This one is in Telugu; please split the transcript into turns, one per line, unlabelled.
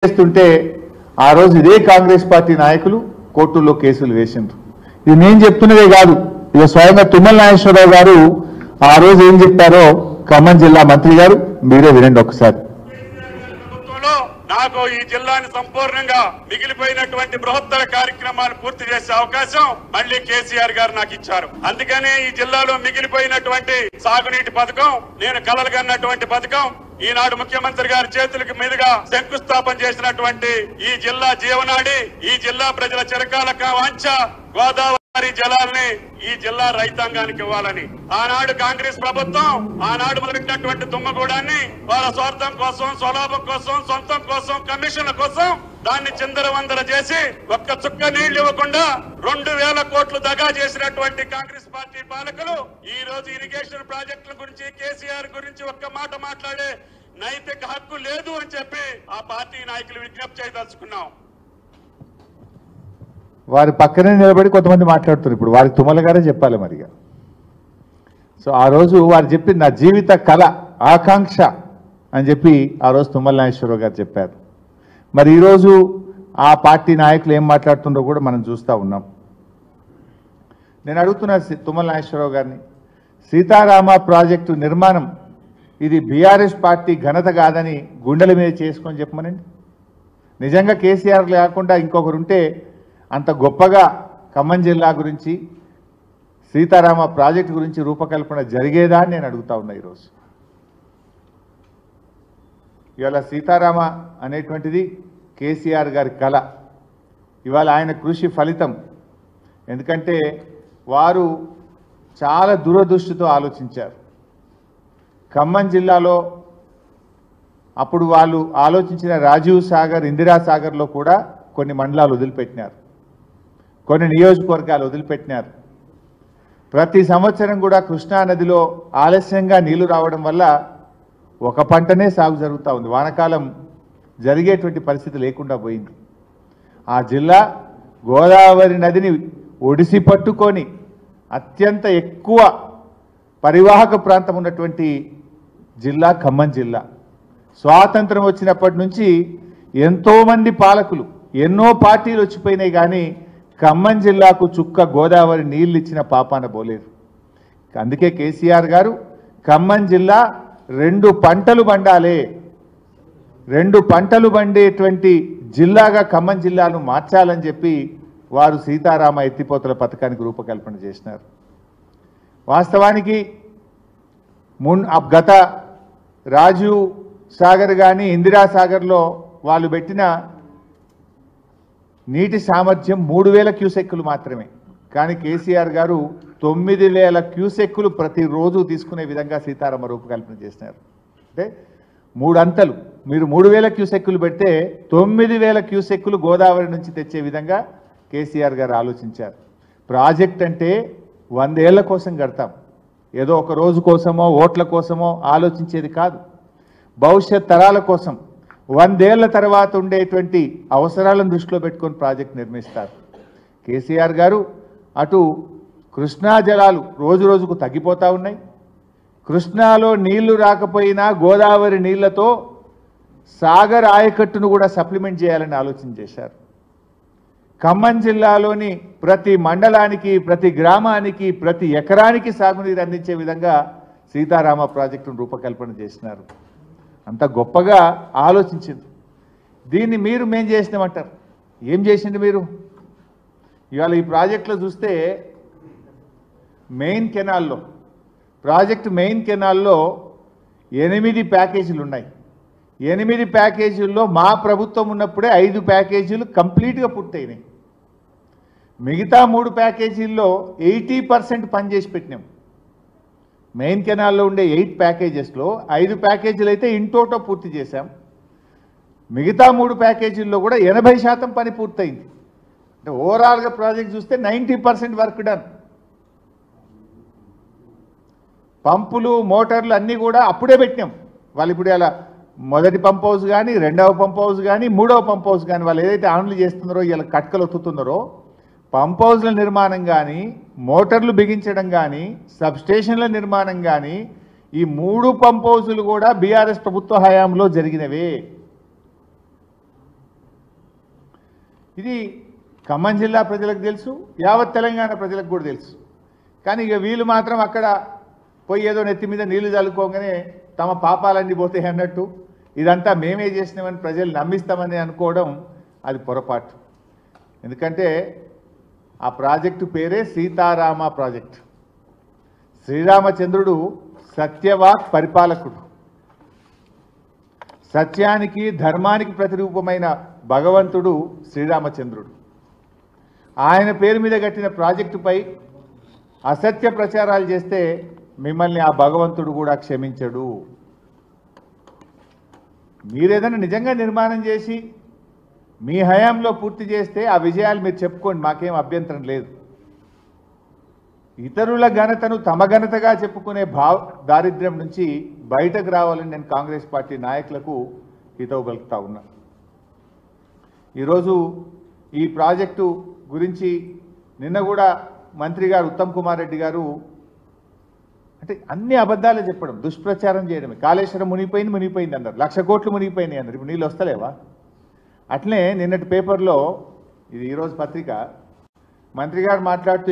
చేస్తుంటే ఆ రోజు ఇదే కాంగ్రెస్ పార్టీ నాయకులు కోర్టుల్లో కేసులు వేసిండ్రు. ఇది నేను చెప్తున్నదే కాదు, ఇక స్వయంగా తుమ్మల నాగేశ్వరరావు గారు ఆ రోజు ఏం చెప్పారో ఖమ్మం జిల్లా మంత్రి గారు మీరే వినండి ఒకసారి.
నాకు ఈ జిల్లాని సంపూర్ణంగా మిగిలిపోయినటువంటి బృహత్తర కార్యక్రమాలు పూర్తి చేసే అవకాశం మళ్ళీ కేసీఆర్ గారు నాకు ఇచ్చారు. అందుకనే ఈ జిల్లాలో మిగిలిపోయినటువంటి సాగునీటి పథకం, నేను కలలుగన్నటువంటి పథకం ఈనాడు ముఖ్యమంత్రి గారి చేతులకు మీదుగా శంకుస్థాపన చేసినటువంటి ఈ జిల్లా జీవనాడి, ఈ జిల్లా ప్రజల చిరకాల వాంఛ గోదావరి జలాల్ని ఈ జిల్లా రైతాంగానికి ఇవ్వాలని ఆనాడు కాంగ్రెస్ ప్రభుత్వం ఆనాడు మొదలెట్టినటువంటి తుమ్మగూడాన్ని వాళ్ళ స్వార్థం కోసం, స్వలాభం కోసం, సొంతం కోసం, కమిషన్ల కోసం దాన్ని చిందరవందర చేసి ఒక్క చుక్క నీళ్లు ఇవ్వకుండా 2000 కోట్లు దగా చేసినటువంటి కాంగ్రెస్ పార్టీ పాలకులు ఈ రోజు ఇరిగేషన్ ప్రాజెక్టుల గురించి, కేసీఆర్ గురించి ఒక్క మాట మాట్లాడే నైతిక హక్కు లేదు అని చెప్పి ఆ పార్టీ నాయకులు విజ్ఞప్తి చేయదలుచుకున్నాం.
వారి పక్కనే నిలబడి కొంతమంది మాట్లాడుతున్నారు. ఇప్పుడు వారికి తుమ్మల గారే చెప్పాలి మరిగా. సో ఆ రోజు వారు చెప్పింది నా జీవిత కళ, ఆకాంక్ష అని చెప్పి ఆ రోజు తుమ్మల నాగేశ్వరరావు గారు చెప్పారు. మరి ఈరోజు ఆ పార్టీ నాయకులు ఏం మాట్లాడుతుండో కూడా మనం చూస్తూ ఉన్నాం. నేను అడుగుతున్నా తుమ్మల నాగేశ్వరరావు గారిని, సీతారామ ప్రాజెక్టు నిర్మాణం ఇది బీఆర్ఎస్ పార్టీ ఘనత కాదని గుండెల మీద చేసుకొని చెప్పమనండి. నిజంగా కేసీఆర్ లేకుండా ఇంకొకరుంటే అంత గొప్పగా ఖమ్మం జిల్లా గురించి, సీతారామ ప్రాజెక్టు గురించి రూపకల్పన జరిగేదా అని నేను అడుగుతా ఉన్నా. ఈరోజు ఇవాళ సీతారామ అనేటువంటిది కేసీఆర్ గారి కళ, ఇవాళ ఆయన కృషి ఫలితం. ఎందుకంటే వారు చాలా దూరదృష్టితో ఆలోచించారు. ఖమ్మం జిల్లాలో అప్పుడు వాళ్ళు ఆలోచించిన రాజీవ్ సాగర్, ఇందిరా సాగర్లో కూడా కొన్ని మండలాలు వదిలిపెట్టినారు, కొన్ని నియోజకవర్గాలు వదిలిపెట్టినారు. ప్రతి సంవత్సరం కూడా కృష్ణానదిలో ఆలస్యంగా నీళ్లు రావడం వల్ల ఒక పంటనే సాగు జరుగుతూ ఉంది. వానాకాలం జరిగేటువంటి పరిస్థితి లేకుండా పోయింది. ఆ జిల్లా గోదావరి నదిని ఒడిసి పట్టుకొని అత్యంత ఎక్కువ పరివాహక ప్రాంతం ఉన్నటువంటి జిల్లా ఖమ్మం జిల్లా. స్వాతంత్రం వచ్చినప్పటి నుంచి ఎంతోమంది పాలకులు, ఎన్నో పార్టీలు వచ్చిపోయినాయి, కానీ ఖమ్మం జిల్లాకు చుక్క గోదావరి నీళ్ళు ఇచ్చిన పాపాన పోలేదు. అందుకే కేసీఆర్ గారు ఖమ్మం జిల్లా 2 పంటలు పండాలి, 2 పంటలు పండేటువంటి జిల్లాగా ఖమ్మం జిల్లాను మార్చాలని చెప్పి వారు సీతారామ ఎత్తిపోతల పథకానికి రూపకల్పన చేసినారు. వాస్తవానికి గత రాజీవ్ సాగర్ కానీ ఇందిరా సాగర్లో వాళ్ళు పెట్టిన నీటి సామర్థ్యం 3000 క్యూసెక్కులు మాత్రమే. కానీ కేసీఆర్ గారు 9000 క్యూసెక్కులు ప్రతిరోజు తీసుకునే విధంగా సీతారామ రూపకల్పన చేసినారు. అంటే 3 అంతలు. మీరు 3000 క్యూసెక్కులు పెడితే 9000 క్యూసెక్కులు గోదావరి నుంచి తెచ్చే విధంగా కేసీఆర్ గారు ఆలోచించారు. ప్రాజెక్ట్ అంటే 100 ఏళ్ల కోసం కడతాం, ఏదో ఒక రోజు కోసమో ఓట్ల కోసమో ఆలోచించేది కాదు. భవిష్యత్ తరాల కోసం 100 ఏళ్ల తర్వాత ఉండేటువంటి అవసరాలను దృష్టిలో పెట్టుకొని ప్రాజెక్ట్ నిర్మిస్తారు. కేసీఆర్ గారు అటు కృష్ణా జలాలు రోజు రోజుకు తగ్గిపోతూ ఉన్నాయి, కృష్ణాలో నీళ్లు రాకపోయినా గోదావరి నీళ్లతో సాగర్ ఆయకట్టును కూడా సప్లిమెంట్ చేయాలని ఆలోచన చేశారు. ఖమ్మం జిల్లాలోని ప్రతి మండలానికి, ప్రతి గ్రామానికి, ప్రతి ఎకరానికి సాగునీరు అందించే విధంగా సీతారామ ప్రాజెక్టును రూపకల్పన చేసినారు. అంత గొప్పగా ఆలోచించింది. దీన్ని మేం చేసినామంటారు. ఏం చేసింది మీరు? ఇవాళ ఈ ప్రాజెక్టులో చూస్తే మెయిన్ కెనాల్లో, ప్రాజెక్టు మెయిన్ కెనాల్లో 8 ప్యాకేజీలు ఉన్నాయి. 8 ప్యాకేజీల్లో మా ప్రభుత్వం ఉన్నప్పుడే 5 ప్యాకేజీలు కంప్లీట్గా పూర్తయినాయి. మిగతా 3 ప్యాకేజీల్లో 80% పనిచేసి పెట్టినాం. మెయిన్ కెనాల్లో ఉండే 8 ప్యాకేజెస్లో 5 ప్యాకేజీలు అయితే ఇంటోటో పూర్తి చేశాం. మిగతా 3 ప్యాకేజీల్లో కూడా 80% పని పూర్తయింది. అంటే ఓవరాల్గా ప్రాజెక్ట్ చూస్తే 90% వర్క్ డన్. పంపులు, మోటార్లు అన్నీ కూడా అప్పుడే పెట్టినాం. వాళ్ళు ఇప్పుడు ఇలా మొదటి పంప్ హౌస్ కానీ, 2వ పంప్ హౌస్ కానీ, 3వ పంప్ హౌస్ కానీ వాళ్ళు ఏదైతే ఆన్లు చేస్తున్నారో, ఇలా కట్కలు ఒత్తుతున్నారో, పంప్ హౌస్ల నిర్మాణం కానీ, మోటార్లు బిగించడం కానీ, సబ్స్టేషన్ల నిర్మాణం కానీ, ఈ 3 పంప్ హౌసులు కూడా బీఆర్ఎస్ ప్రభుత్వ హయాంలో జరిగినవే. ఇది ఖమ్మం జిల్లా ప్రజలకు తెలుసు, యావత్ తెలంగాణ ప్రజలకు కూడా తెలుసు. కానీ ఇక వీళ్ళు మాత్రం అక్కడ పోయి ఏదో నెత్తి మీద నీళ్లు చల్లుకోగానే తమ పాపాలన్నీ పోతాయి అన్నట్టు ఇదంతా మేమే చేసినామని ప్రజలు నమ్మిస్తామని అనుకోవడం అది పొరపాటు. ఎందుకంటే ఆ ప్రాజెక్టు పేరే సీతారామ ప్రాజెక్ట్. శ్రీరామచంద్రుడు సత్యవాక్ పరిపాలకుడు, సత్యానికి ధర్మానికి ప్రతిరూపమైన భగవంతుడు శ్రీరామచంద్రుడు. ఆయన పేరు మీద కట్టిన ప్రాజెక్టుపై అసత్య ప్రచారాలు చేస్తే మిమ్మల్ని ఆ భగవంతుడు కూడా క్షమించడు. మీరేదైనా నిజంగా నిర్మాణం చేసి మీ హయాంలో పూర్తి చేస్తే ఆ విజయాలు మీరు చెప్పుకోండి, మాకేం అభ్యంతరం లేదు. ఇతరుల ఘనతను తమ ఘనతగా చెప్పుకునే దారిద్ర్యం నుంచి బయటకు రావాలని నేను కాంగ్రెస్ పార్టీ నాయకులకు హితవు పలుకుతా ఉన్నా. ఈరోజు ఈ ప్రాజెక్టు గురించి నిన్న కూడా మంత్రి గారు ఉత్తమ్ కుమార్ రెడ్డి గారు అంటే అన్ని అబద్ధాలే చెప్పడం, దుష్ప్రచారం చేయడమే. కాళేశ్వరం మునిగిపోయింది అన్నారు, 1,00,000 కోట్లు మునిగిపోయినాయి అన్నారు. ఇప్పుడు నీళ్ళు వస్తలేవా? అట్లనే నిన్నటి పేపర్లో, ఇది ఈరోజు పత్రిక, మంత్రి గారు మాట్లాడుతూ